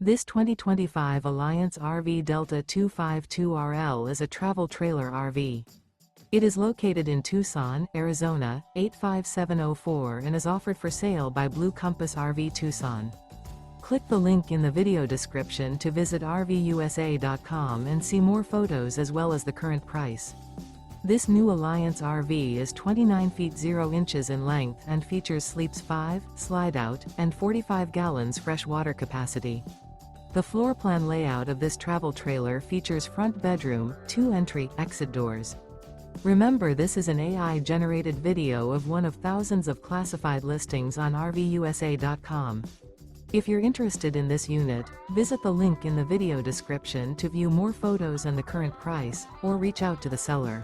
This 2025 Alliance RV Delta 252RL is a travel trailer RV. It is located in Tucson, Arizona, 85704 and is offered for sale by Blue Compass RV Tucson. Click the link in the video description to visit RVUSA.com and see more photos as well as the current price. This new Alliance RV is 29 feet 0 inches in length and features sleeps 5, slide-out, and 45 gallons fresh water capacity. The floor plan layout of this travel trailer features front bedroom, 2 entry/exit doors. Remember, this is an AI-generated video of one of thousands of classified listings on RVUSA.com. If you're interested in this unit, visit the link in the video description to view more photos and the current price, or reach out to the seller.